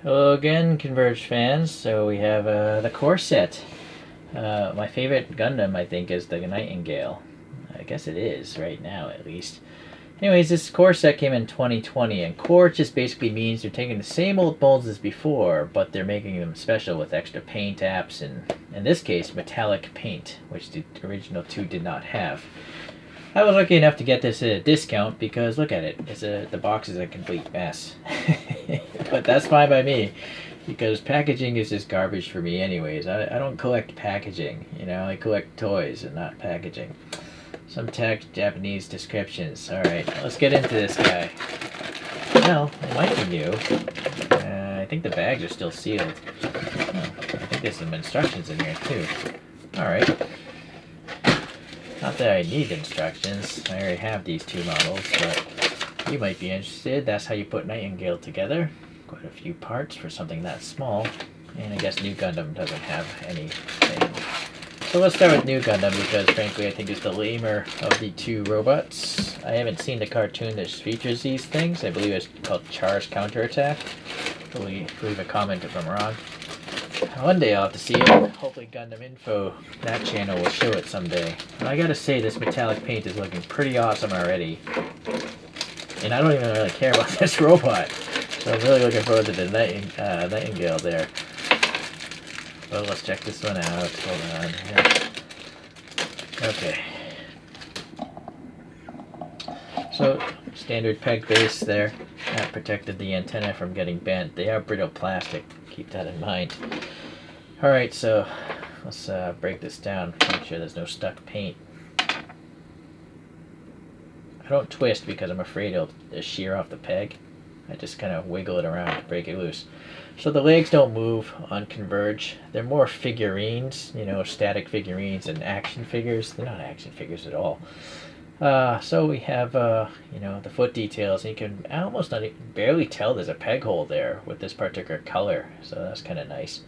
Hello again, Converge fans. So we have the core set. My favorite Gundam, I think, is the Nightingale. I guess it is, right now at least. Anyways, this core set came in 2020, and core just basically means they're taking the same old molds as before, but they're making them special with extra paint apps, and in this case, metallic paint, which the original two did not have. I was lucky enough to get this at a discount because look at it. The box is a complete mess. But that's fine by me because packaging is just garbage for me anyways. I don't collect packaging, I collect toys and not packaging. Some text, Japanese descriptions. Alright, let's get into this guy. Well, it might be new. I think the bags are still sealed. Oh, I think there's some instructions in here too. Alright. Not that I need instructions. I already have these two models, but you might be interested. That's how you put Nightingale together. Quite a few parts for something that small. And I guess New Gundam doesn't have anything. So let's start with New Gundam because frankly I think it's the lamer of the two robots. I haven't seen the cartoon that features these things. I believe it's called Char's Counterattack. Leave a comment if I'm wrong. One day I'll have to see it. Hopefully Gundam Info, that channel, will show it someday. And I gotta say, this metallic paint is looking pretty awesome already. And I don't even really care about this robot. So I'm really looking forward to the Nightingale there. Well, let's check this one out. Hold on. Yeah. Okay. So, standard peg base there. That protected the antenna from getting bent. They are brittle plastic. Keep that in mind. Alright, so let's break this down. Make sure there's no stuck paint. I don't twist because I'm afraid it'll shear off the peg. I just kind of wiggle it around to break it loose. So the legs don't move on Converge. They're more figurines, static figurines and action figures. They're not action figures at all. So we have, the foot details. And you can almost barely tell there's a peg hole there with this particular color. So that's kind of nice.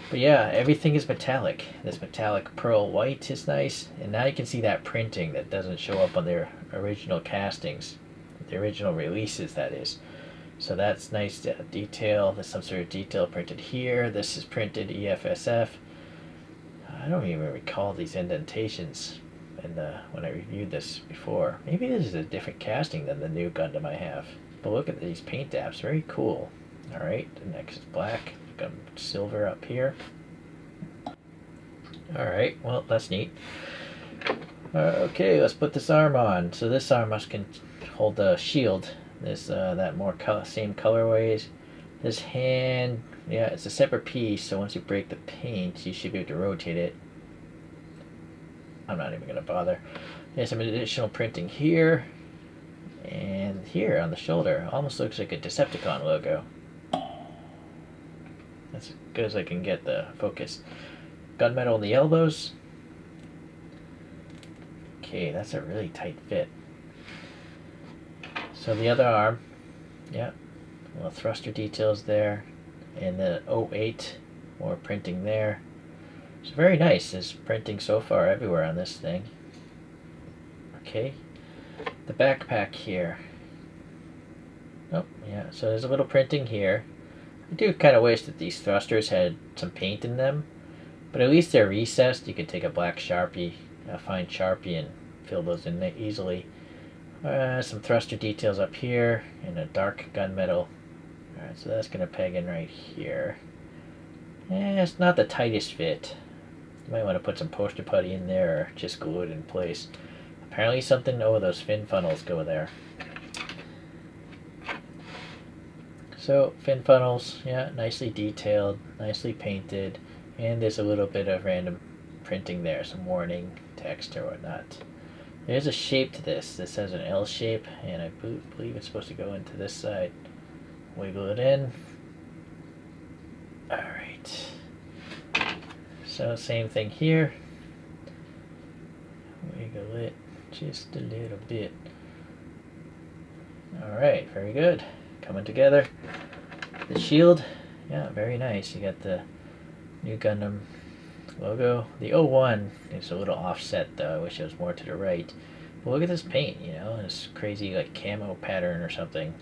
But yeah, everything is metallic. This metallic pearl white is nice. And now you can see that printing that doesn't show up on their original castings. The original releases, that is. So that's nice detail. There's some sort of detail printed here. This is printed EFSF. I don't even recall these indentations when I reviewed this before. Maybe this is a different casting than the new Gundam I have. But look at these paint apps. Very cool. Alright, the next is black. Got silver up here. Alright, well, that's neat. Okay, let's put this arm on. So this arm can hold the shield. This that more same colorways. This hand, yeah, it's a separate piece. So once you break the paint, you should be able to rotate it. I'm not even gonna bother. There's some additional printing here and here on the shoulder. Almost looks like a Decepticon logo. That's as good as I can get the focus. Gunmetal in the elbows. Okay, that's a really tight fit. So the other arm, yeah, little thruster details there, and the 08, more printing there. It's very nice. There's printing so far everywhere on this thing. Okay, the backpack here. Oh, yeah, so there's a little printing here. I do kind of wish that these thrusters had some paint in them, but at least they're recessed. You could take a black Sharpie, a fine Sharpie, and fill those in there easily. Some thruster details up here and a dark gunmetal. Alright, so that's going to peg in right here. It's not the tightest fit. You might want to put some poster putty in there or just glue it in place. Apparently those fin funnels go there. So, fin funnels, yeah, nicely detailed, nicely painted, and there's a little bit of random printing there, some warning text or whatnot. There's a shape to this. This has an L shape, and I believe it's supposed to go into this side. Wiggle it in. Alright. So, same thing here. Wiggle it just a little bit. Alright, very good. Coming together. The shield, yeah, very nice. You got the new Gundam logo. The 01 is a little offset though. I wish it was more to the right. But look at this paint, this crazy like camo pattern or something.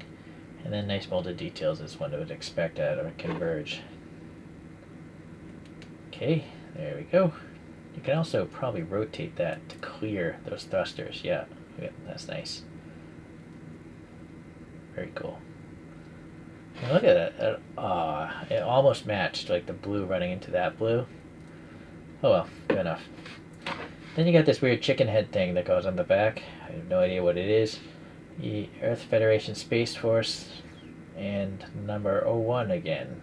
And then nice molded details is what I would expect out of a Converge. Okay, there we go. You can also probably rotate that to clear those thrusters. Yeah, that's nice. Very cool. And look at that. It almost matched, like the blue running into that blue. Oh well, good enough. Then you got this weird chicken head thing that goes on the back. I have no idea what it is. The Earth Federation Space Force and number 01 again.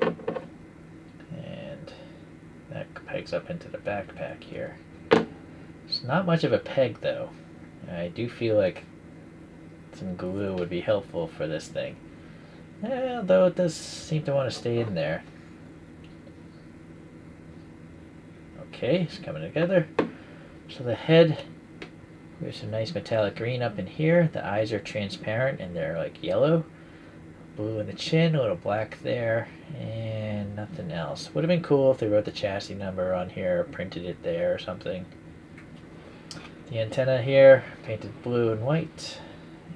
And that pegs up into the backpack here. It's not much of a peg though. I do feel like some glue would be helpful for this thing. Though it does seem to want to stay in there. Okay, it's coming together. So the head, there's some nice metallic green up in here. The eyes are transparent and they're like yellow. Blue in the chin, a little black there, and nothing else. Would have been cool if they wrote the chassis number on here or printed it there or something. The antenna here, painted blue and white.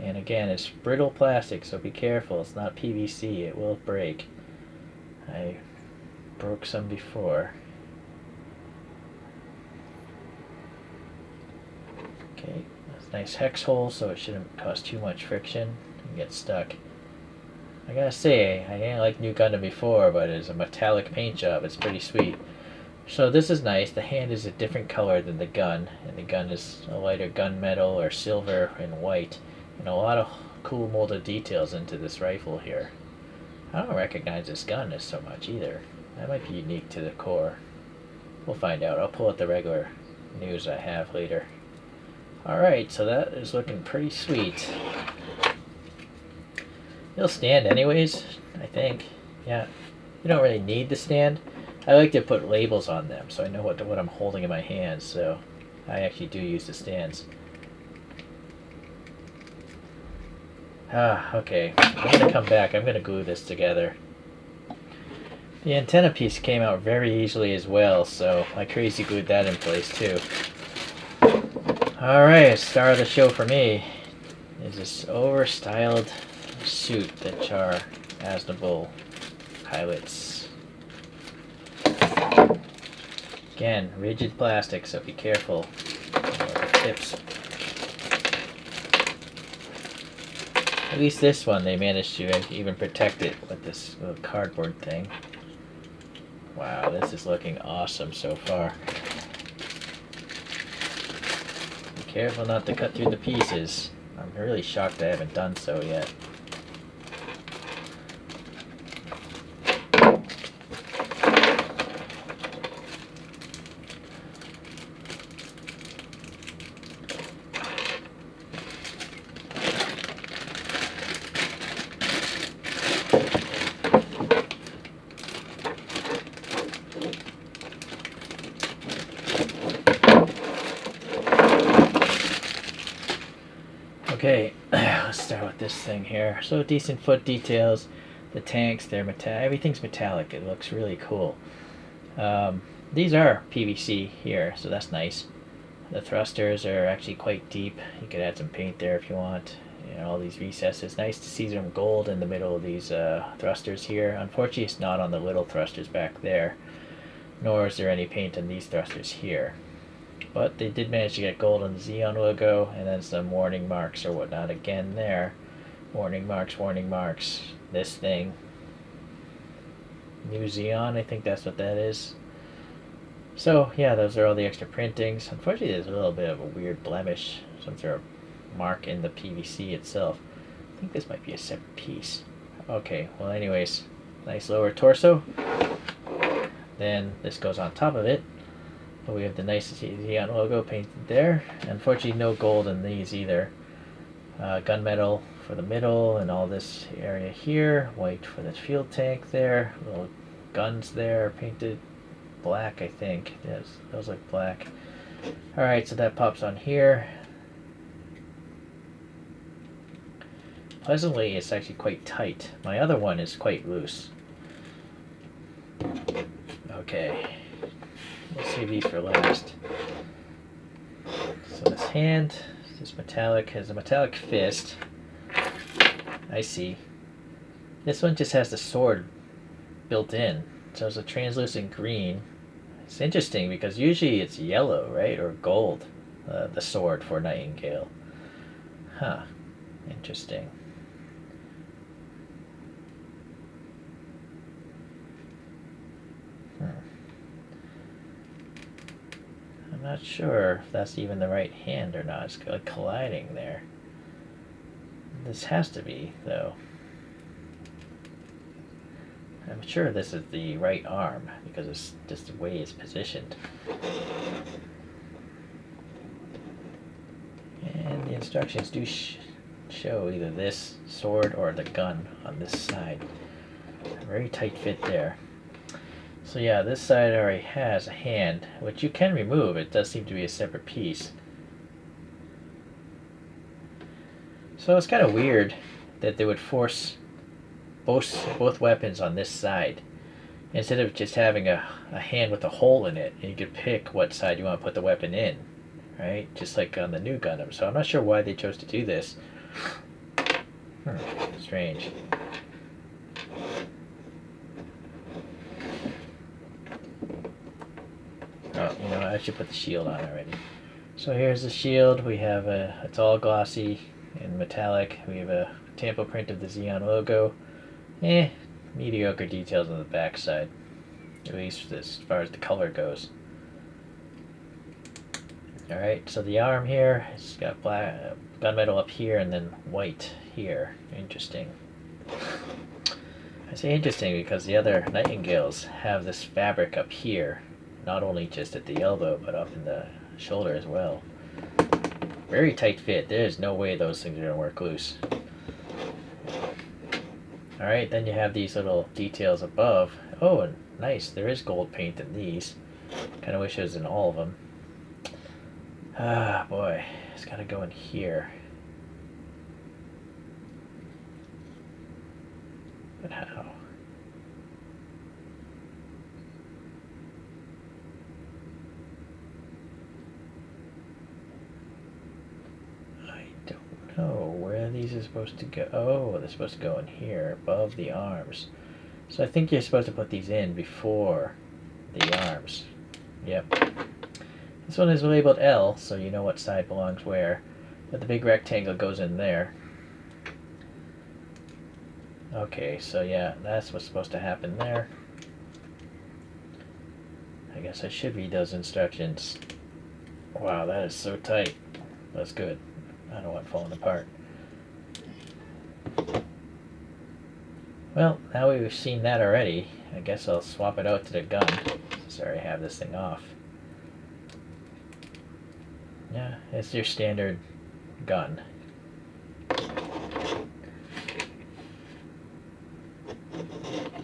And again, it's brittle plastic, so be careful. It's not PVC, it will break. I broke some before. Okay, that's a nice hex hole, so it shouldn't cause too much friction and get stuck. I gotta say, I didn't like New Gundam before, but it's a metallic paint job. It's pretty sweet. So this is nice. The hand is a different color than the gun, and the gun is a lighter gunmetal or silver and white. And a lot of cool molded details into this rifle here. I don't recognize this gun as so much either. That might be unique to the core. We'll find out. I'll pull out the regular news I have later. Alright, so that is looking pretty sweet. It'll stand anyways, I think. Yeah, you don't really need the stand. I like to put labels on them so I know what I'm holding in my hands, so I actually do use the stands. Okay. I'm going to come back. I'm going to glue this together. The antenna piece came out very easily as well, so I crazy glued that in place too. Alright, star of the show for me is this over-styled suit that Char Aznavour pilots. Again, rigid plastic, so be careful with the tips. At least this one, they managed to even protect it with this little cardboard thing. Wow, this is looking awesome so far. Be careful not to cut through the pieces. I'm really shocked I haven't done so yet. Okay, let's start with this thing here. So decent foot details, the tanks, they're everything's metallic. It looks really cool. These are PVC here, so that's nice. The thrusters are actually quite deep. You could add some paint there if you want. You know, all these recesses. Nice to see some gold in the middle of these thrusters here. Unfortunately, it's not on the little thrusters back there, nor is there any paint on these thrusters here. But they did manage to get gold on the Xeon logo, and then some warning marks or whatnot again there. Warning marks, warning marks. This thing. New Xeon, I think that's what that is. So, yeah, those are all the extra printings. Unfortunately, there's a little bit of a weird blemish, some sort of mark in the PVC itself. I think this might be a separate piece. Okay, well anyways, nice lower torso. Then this goes on top of it. But we have the nice Xeon logo painted there. Unfortunately, no gold in these either. Gunmetal for the middle and all this area here. White for the fuel tank there. Little guns there painted black, I think. Yes, those look black. Alright, so that pops on here. Pleasantly, it's actually quite tight. My other one is quite loose. Okay. We'll save these for last. So this hand, this metallic, has a metallic fist. I see. This one just has the sword built in. So it's a translucent green. It's interesting because usually it's yellow, right? Or gold, the sword for Nightingale. Huh. Interesting. I'm not sure if that's even the right hand or not. It's like colliding there. This has to be, though. I'm sure this is the right arm because it's just the way it's positioned. And the instructions do show either this sword or the gun on this side. A very tight fit there. So yeah, this side already has a hand, which you can remove. It does seem to be a separate piece. So it's kind of weird that they would force both weapons on this side instead of just having a hand with a hole in it, and you could pick what side you want to put the weapon in, right? Just like on the new Gundam. So I'm not sure why they chose to do this. Strange. Oh, you know, I should put the shield on already. So here's the shield. We have it's all glossy and metallic. We have a tampo print of the Xeon logo. Mediocre details on the back side, at least as far as the color goes. Alright, so the arm here, it's got black gunmetal up here and then white here. Interesting. I say interesting because the other Nightingales have this fabric up here, not only just at the elbow, but up in the shoulder as well. Very tight fit. There's no way those things are going to work loose. Alright, then you have these little details above. Oh, and nice. There is gold paint in these. Kind of wish it was in all of them. Ah, boy. It's got to go in here. But how? I don't know where these are supposed to go. Oh, they're supposed to go in here, above the arms. So I think you're supposed to put these in before the arms. Yep. This one is labeled L, so you know what side belongs where. But the big rectangle goes in there. Okay, so yeah, that's what's supposed to happen there. I guess I should read those instructions. Wow, that is so tight. That's good. I don't want it falling apart. Well, now we've seen that already. I guess I'll swap it out to the gun. Sorry, I have this thing off. Yeah, it's your standard gun.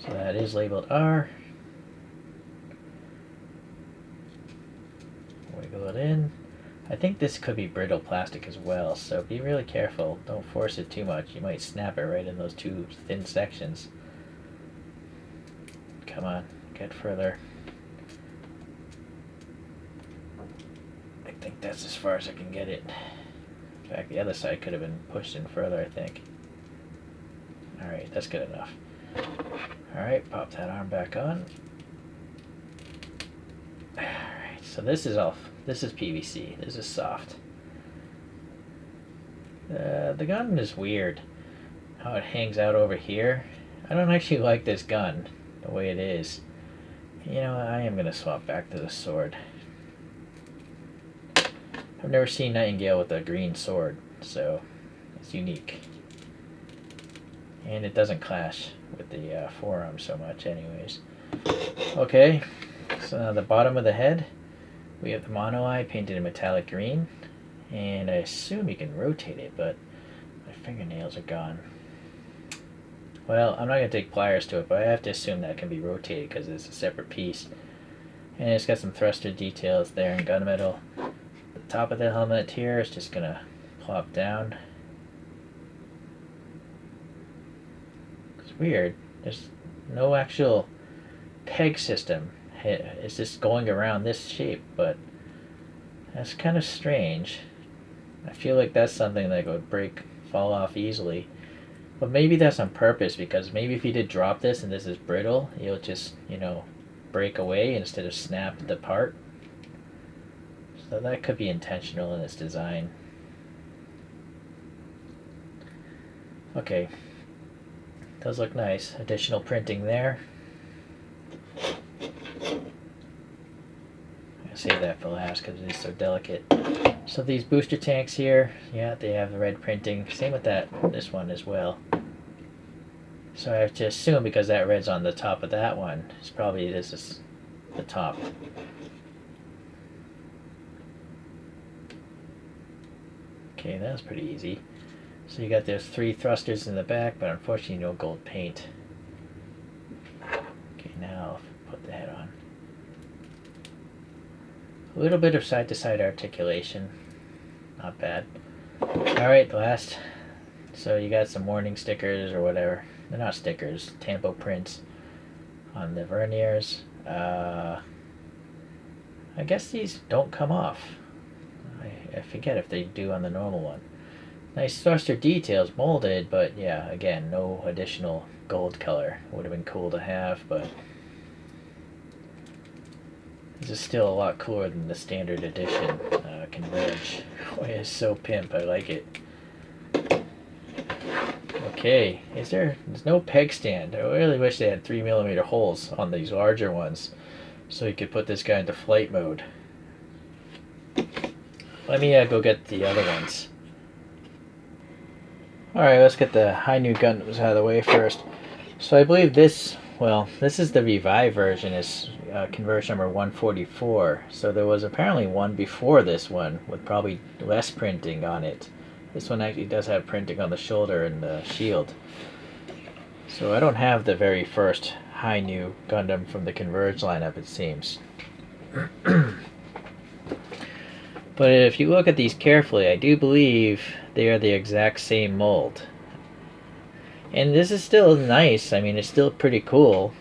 So that is labeled R. Wiggle it in. I think this could be brittle plastic as well, so be really careful. Don't force it too much. You might snap it right in those two thin sections. Come on, get further. I think that's as far as I can get it. In fact, the other side could have been pushed in further, I think. Alright, that's good enough. Alright, pop that arm back on. Alright, so this is PVC. This is soft. The gun is weird. How it hangs out over here. I don't actually like this gun the way it is. You know, I am going to swap back to the sword. I've never seen Nightingale with a green sword, so it's unique. And it doesn't clash with the forearm so much anyways. Okay, so now the bottom of the head, we have the mono eye painted in metallic green. And I assume you can rotate it, but my fingernails are gone. Well, I'm not going to take pliers to it, but I have to assume that can be rotated because it's a separate piece. And it's got some thruster details there in gunmetal. The top of the helmet here is just going to plop down. It's weird. There's no actual peg system. It's just going around this shape, but that's kind of strange. I feel like that's something that would fall off easily. But maybe that's on purpose, because maybe if you did drop this and this is brittle, it'll just, break away instead of snap the part. So that could be intentional in its design. Okay, does look nice. Additional printing there. I'll save that for last because it is so delicate. So these booster tanks here, yeah, they have the red printing. Same with this one as well. So I have to assume, because that red's on the top of that one, it's probably this is the top. Okay, that was pretty easy. So you got those 3 thrusters in the back, but unfortunately no gold paint. Okay, now I'll put the head on. A little bit of side-to-side articulation. Not bad. Alright, last. So you got some warning stickers or whatever. They're not stickers, tampo prints on the verniers. I guess these don't come off. I forget if they do on the normal one. Nice thruster details molded, but yeah, again, no additional gold color. Would have been cool to have, but this is still a lot cooler than the standard edition Converge. Boy, it's so pimp, I like it. Okay, there's no peg stand. I really wish they had 3mm holes on these larger ones so you could put this guy into flight mode. Let me go get the other ones. Alright, let's get the Hi-Nu Gundams out of the way first. So I believe this is the Revive version, is Converge number 144. So there was apparently one before this one with probably less printing on it. This one actually does have printing on the shoulder and the shield. So I don't have the very first Hi-Nu Gundam from the Converge lineup, it seems. But if you look at these carefully, I do believe they are the exact same mold. And this is still nice. I mean, it's still pretty cool.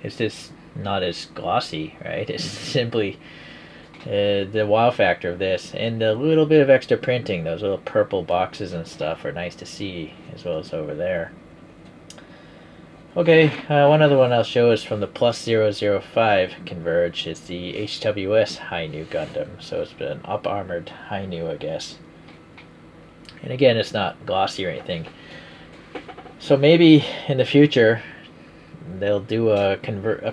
It's just not as glossy, right? It's simply the wow factor of this. And a little bit of extra printing. Those little purple boxes and stuff are nice to see, as well as over there. Okay, one other one I'll show is from the Plus 005 Converge. It's the HWS Hi-Nu Gundam. So it's been up-armored Hi-Nu, I guess. And again, it's not glossy or anything. So maybe in the future, they'll do a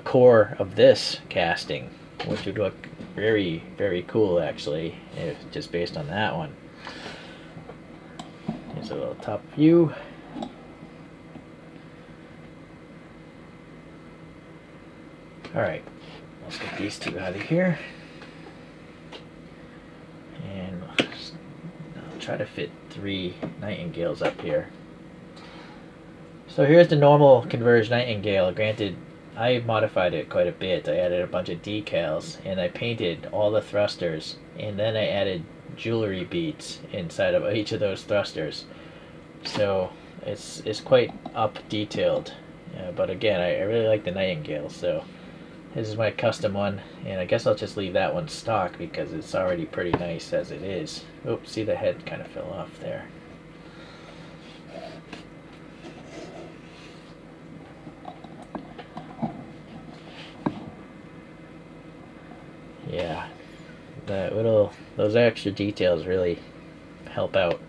core of this casting, which would look very, very cool, actually, just based on that one. Here's a little top view. Alright, let's get these two out of here. And I'll try to fit 3 Nightingales up here. So here's the normal Converge Nightingale. Granted, I modified it quite a bit. I added a bunch of decals, and I painted all the thrusters, and then I added jewelry beads inside of each of those thrusters. So it's quite up detailed. But again, I really like the Nightingale, so this is my custom one, and I guess I'll just leave that one stock because it's already pretty nice as it is. Oops, see, the head kind of fell off there. Yeah, those extra details really help out.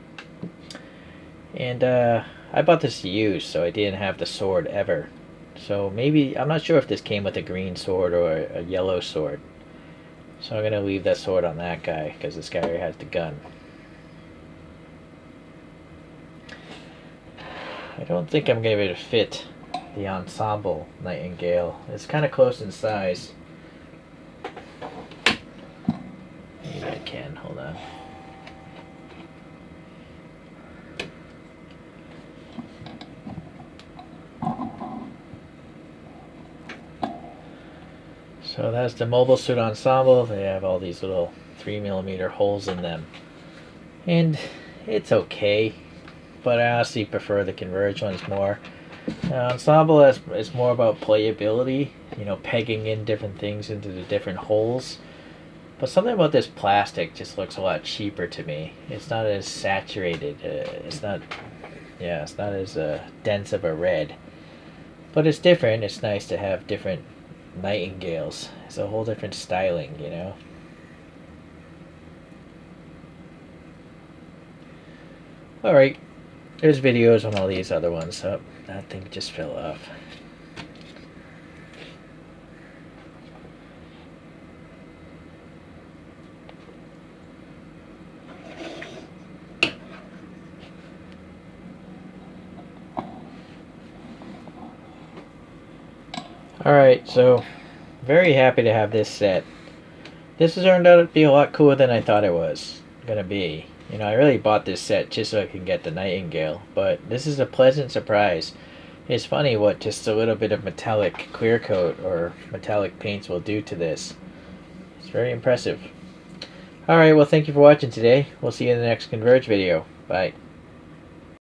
And I bought this used, so I didn't have the sword ever. So maybe, I'm not sure if this came with a green sword or a yellow sword. So I'm going to leave that sword on that guy, because this guy already has the gun. I don't think I'm going to be able to fit the ensemble Nightingale. It's kind of close in size. Maybe I can, hold on. So that's the Mobile Suit Ensemble. They have all these little 3mm holes in them. And it's okay, but I honestly prefer the Converge ones more. Ensemble is more about playability, pegging in different things into the different holes. But something about this plastic just looks a lot cheaper to me. It's not as saturated. It's not Yeah, it's not as dense of a red. But it's different. It's nice to have different nightingales. It's a whole different styling, you know? Alright, there's videos on all these other ones. Oh, that thing just fell off. Alright, so very happy to have this set. This has turned out to be a lot cooler than I thought it was gonna be. You know, I really bought this set just so I could get the Nightingale, but this is a pleasant surprise. It's funny what just a little bit of metallic clear coat or metallic paints will do to this. It's very impressive. Alright, well thank you for watching today. We'll see you in the next Converge video. Bye.